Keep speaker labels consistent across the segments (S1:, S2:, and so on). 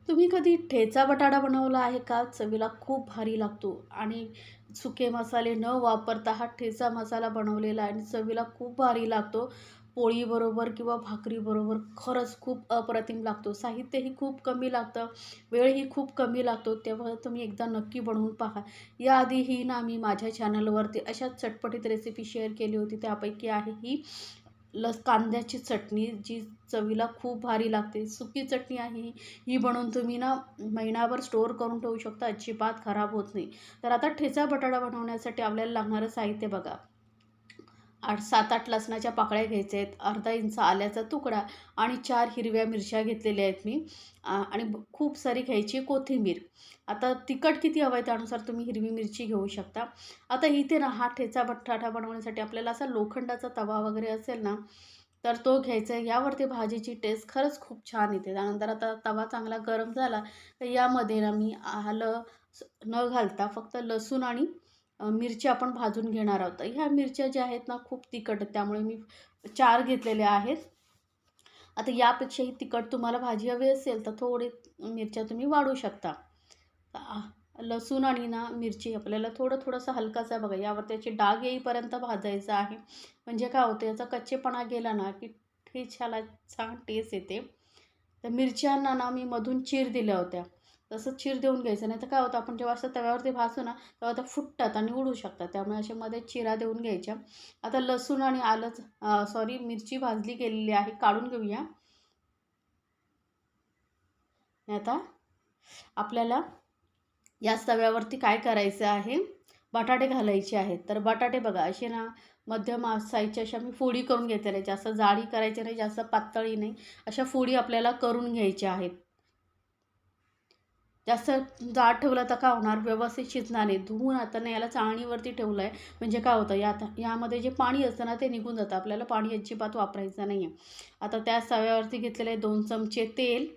S1: तुम्ही कधी ठेचा बटाटा बनवला आहे का? चवीला खूप भारी लागतो आणि सुके मसाले न वापरता हा ठेचा मसाला बनवलेला आहे आणि चवीला खूप भारी लागतो. पोळीबरोबर किंवा भाकरीबरोबर खरंच खूप अप्रतिम लागतो. साहित्यही खूप कमी लागतं, वेळही खूप कमी लागतो. तेव्हा तुम्ही एकदा नक्की बनवून पहा. याआधीही ना मी माझ्या चॅनलवरती अशाच चटपटीत रेसिपी शेअर केली होती. त्यापैकी आहे ही कांद्याची चटणी, जी चवीला खूप भारी लागते. सुकी चटणी आहे ही. ही बनवून तुम्ही ना महिनाभर स्टोअर करून ठेवू शकता, अजिबात खराब होत नाही. तर आता ठेचा बटाटा बनवण्यासाठी आपल्याला लागणारं साहित्य बघा. 7-8 लसणाच्या पाकळ्या घ्यायच्या आहेत, अर्धा इंच आल्याचा तुकडा आणि 4 हिरव्या मिरच्या घेतलेल्या आहेत मी. आणि खूप सारी घ्यायची कोथिंबीर. आता तिखट किती हवं आहे त्यानुसार तुम्ही हिरवी मिरची घेऊ शकता. आता इथे ना हा ठेचा बटाटा बनवण्यासाठी आपल्याला असा लोखंडाचा तवा वगैरे असेल ना, तर तो घ्यायचा आहे. यावरती भाजीची टेस्ट खरंच खूप छान येते. त्यानंतर आता तवा चांगला गरम झाला, तर यामध्ये ना मी आलं न घालता फक्त लसूण आणि मिरच्या आपण भाजून घेणार आहोत. ह्या मिरच्या ज्या आहेत ना खूप तिखट आहेत, त्यामुळे मी 4 घेतलेल्या आहेत. आता यापेक्षाही तिखट तुम्हाला भाजी हवी असेल तर थोडे मिरच्या तुम्ही वाढवू शकता. लसूण आणि ना मिरची आपल्याला थोडंसं हलकासा बघा यावर त्याची डाग येईपर्यंत भाजायचं आहे. म्हणजे काय होतं, याचा कच्चेपणा गेला ना की ठेच्याला छान टेस्ट येते. तर मिरच्यांना ना मी मधून चीर दिल्या होत्या. तसं चीर देऊन घ्यायचं, नाही तर काय होतं आपण जेव्हा असं तव्यावरती भाजतो ना तेव्हा त्या फुटतात आणि उडू शकतात. त्यामुळे अशा मध्ये चिरा देऊन घ्यायच्या. आता लसूण आणि मिरची भाजली गेलेली आहे, काढून घेऊया. आता आपल्याला याच तव्यावरती काय करायचं आहे, बटाटे घालायचे आहेत. तर बटाटे बघा असे ना मध्यम साईजच्या अशा मी फोडी करून घेतलेल्या, जास्त जाडी करायची नाही, जास्त पातळी नाही, अशा फोडी आपल्याला करून घ्यायच्या आहेत. जास्त जाड ठेवलं तर काय होणार, व्यवस्थित शिजणार नाही. धुवून आता ना याला चाळणीवरती ठेवलं आहे, म्हणजे काय होतं यामध्ये जे पाणी असतं ना ते निघून जातं. आपल्याला पाणी अजिबात वापरायचं नाही आहे. आता त्याच तव्यावरती घेतलेले 2 चमचे तेल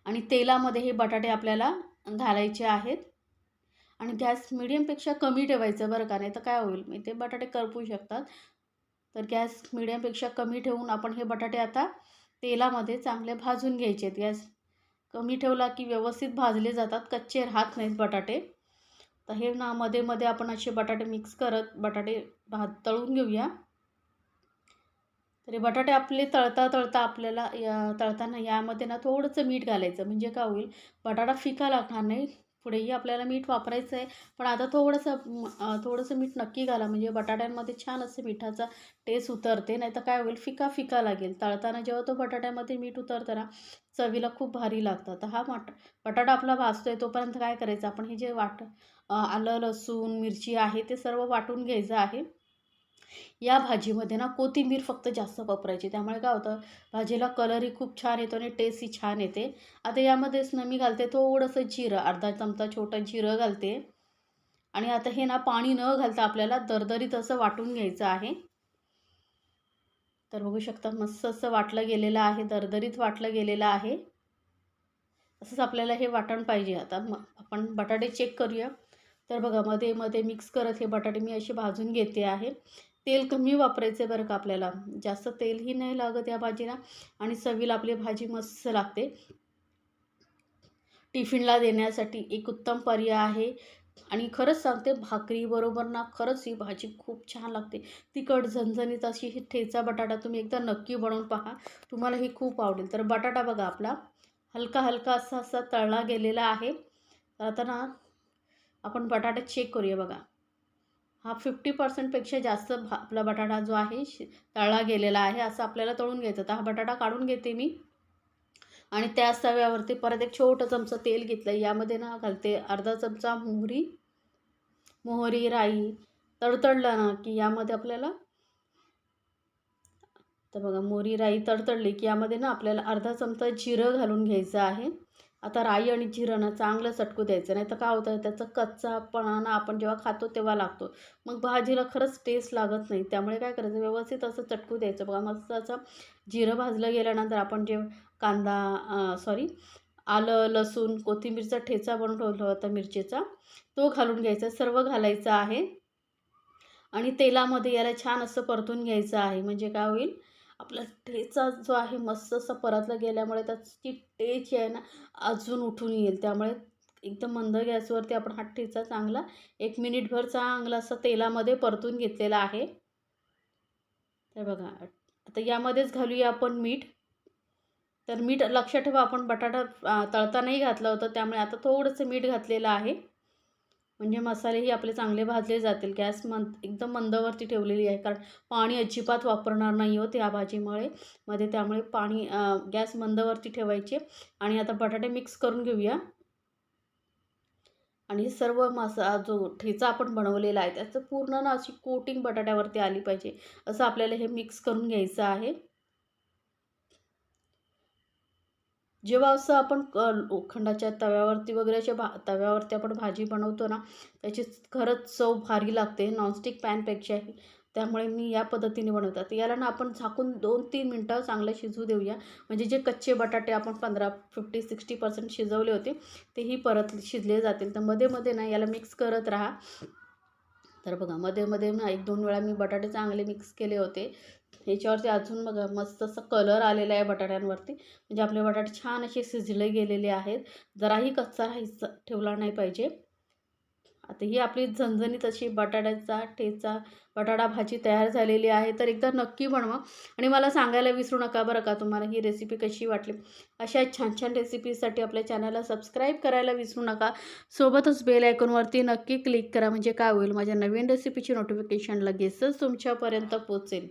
S1: आणि तेलामध्ये हे बटाटे आपल्याला घालायचे आहेत. आणि गॅस मिडियमपेक्षा कमी ठेवायचं बरं का, नाही तर काय होईल, मी ते बटाटे करपू शकतात. तर गॅस मिडियमपेक्षा कमी ठेवून आपण हे बटाटे आता तेलामध्ये चांगले भाजून घ्यायचे आहेत. गॅस कमी ठेवला की व्यवस्थित भाजले जातात, कच्चे राहत नाहीत बटाटे. तर हे ना मध्ये मध्ये आपण असे बटाटे मिक्स करत बटाटे तळून घेऊया. तर हे बटाटे आपले तळता आपल्याला तळताना यामध्ये ना थोडंसं मीठ घालायचं, म्हणजे काय होईल, बटाटा फिका लागणार नाही. पुढेही आपल्याला मीठ वापरायचं आहे, पण आता थोडंसं मीठ नक्की घाला, म्हणजे बटाट्यांमध्ये छान असं मिठाचा टेस्ट उतरते. नाही तर काय होईल, फिका लागेल. तळताना जेव्हा तो बटाट्यामध्ये मीठ उतरतं ना चवीला खूप भारी लागतं. तर हा बटाटा आपला भाजतोय तोपर्यंत काय करायचं, आपण हे जे आलं लसूण मिरची आहे ते सर्व वाटून घ्यायचं आहे. या भाजीमध्ये ना कोथिंबीर फक्त जास्त वापरायची, त्यामुळे काय होतं, भाजीला कलरही खूप छान येतो आणि टेस्टही छान येते. आता यामध्येच ना मी घालते थोडंसं जिरं, अर्धा चमचा छोटं जिरं घालते. आणि आता हे ना पाणी न घालता आपल्याला दरदरीत असं वाटून घ्यायचं आहे. तर बघू शकता मस्त असं वाटलं गेलेलं आहे, दरदरीत वाटलं गेलेलं आहे. असंच आपल्याला हे वाटण पाहिजे. आता आपण बटाटे चेक करूया. तर बघा मध्ये मध्ये मिक्स करत हे बटाटे मी असे भाजून घेते आहे. तेल कमी वापरायचं आहे बरं का आपल्याला, जास्त तेलही नाही लागत या भाजीला आणि चवीला आपली भाजी मस्त लागते. टिफिनला देण्यासाठी एक उत्तम पर्याय आहे आणि खरंच सांगते, भाकरीबरोबर ना खरंच ही भाजी खूप छान लागते. तिखट झणझणीत अशी ही ठेचा बटाटा तुम्ही एकदा नक्की बनवून पहा, तुम्हाला हे खूप आवडेल. तर बटाटा बघा आपला हलका असा तळला गेलेला आहे. तर आता ना आपण बटाटा चेक करूया बघा. हा 50% जास्त आपला बटाटा जो आहे तळला गेलेला आहे, असं आपल्याला तळून घ्यायचं. तर हा बटाटा काढून घेते मी आणि त्याच तव्यावरती परत एक छोटं चमचं तेल घेतलं. यामध्ये ना घालते अर्धा चमचा मोहरी राई. तडतडलं ना की यामध्ये आपल्याला, तर बघा मोहरी राई तडतडली की यामध्ये ना आपल्याला अर्धा चमचा जिरं घालून घ्यायचं आहे. आता राई आणि जिरं ना चांगलं चटकू द्यायचं, नाही तर काय होतं, त्याचा कच्चापणा ना आपण जेव्हा खातो तेव्हा लागतो, मग भाजीला खरंच टेस्ट लागत नाही. त्यामुळे काय करायचं, व्यवस्थित असं चटकू द्यायचं. बघा मस्त असं जिरं भाजलं गेल्यानंतर आपण जे आलं लसूण कोथिंबीरचा ठेचा बनवून ठेवला होता मिरचीचा, तो घालून घ्यायचा, सर्व घालायचं आहे आणि तेलामध्ये याला छान असं परतून घ्यायचं आहे. म्हणजे काय होईल, आपला ठेचा जो आहे मस्त असा परतला गेल्यामुळे त्याची टेस्ट जी आहे ना अजून उठून येईल. त्यामुळे एकदम मंद गॅसवरती आपण हा ठेचा चांगला 1 मिनिटभर चांगला असा तेलामध्ये परतून घेतलेला आहे. तर बघा आता यामध्येच घालूया आपण मीठ. तर मीठ लक्षात ठेवा आपण बटाटा तळतानाही घातलं होतं, त्यामुळे आता थोडंसं मीठ घातलेलं आहे. म्हणजे मसालेही आपले चांगले भाजले जातील. गॅस एकदम मंदवरती ठेवलेली आहे, कारण पाणी अजिबात वापरणार नाही आहोत या भाजीमुळे त्यामुळे गॅस मंदवरती ठेवायचे. आणि आता बटाटे मिक्स करून घेऊया. आणि सर्व जो ठेचा आपण बनवलेला आहे त्याचं पूर्ण ना अशी कोटिंग बटाट्यावरती आली पाहिजे, असं आपल्याला हे मिक्स करून घ्यायचं आहे. जेव्हा असं आपण लोखंडाच्या तव्यावरती वगैरे तव्यावरती आपण भाजी बनवतो ना, त्याची खरंच चव भारी लागते नॉनस्टिक पॅनपेक्षाही. त्यामुळे मी या पद्धतीने बनवतात. याला ना आपण झाकून 2-3 मिनटं चांगलं शिजू देऊया. म्हणजे जे कच्चे बटाटे आपण 50-60% शिजवले होते तेही परत शिजले जातील. तर मध्ये ना याला मिक्स करत राहा. तर बघा मध्ये ना 1-2 वेळा मी बटाटे चांगले मिक्स केले होते. ह्याच्यावरती अजून बघा मस्त असा कलर आलेला आहे बटाट्यांवरती. म्हणजे आपले बटाटे छान असे शिजले गेलेले आहेत. जराही कच्चा ठेवला नाही पाहिजे. आता ही आपली झणझणीत अशी बटाट्याचा ठेचा बटाटा भाजी तयार झालेली आहे. तर एकदा नक्की बनवा आणि मला सांगायला विसरू नका बरं का तुम्हाला ही रेसिपी कशी वाटली. अशा छान रेसिपीसाठी आपल्या चॅनलला सबस्क्राईब करायला विसरू नका. सोबतच बेल आयकॉनवरती नक्की क्लिक करा. म्हणजे काय होईल, माझ्या नवीन रेसिपीची नोटिफिकेशन लगेचच तुमच्यापर्यंत पोहोचेल.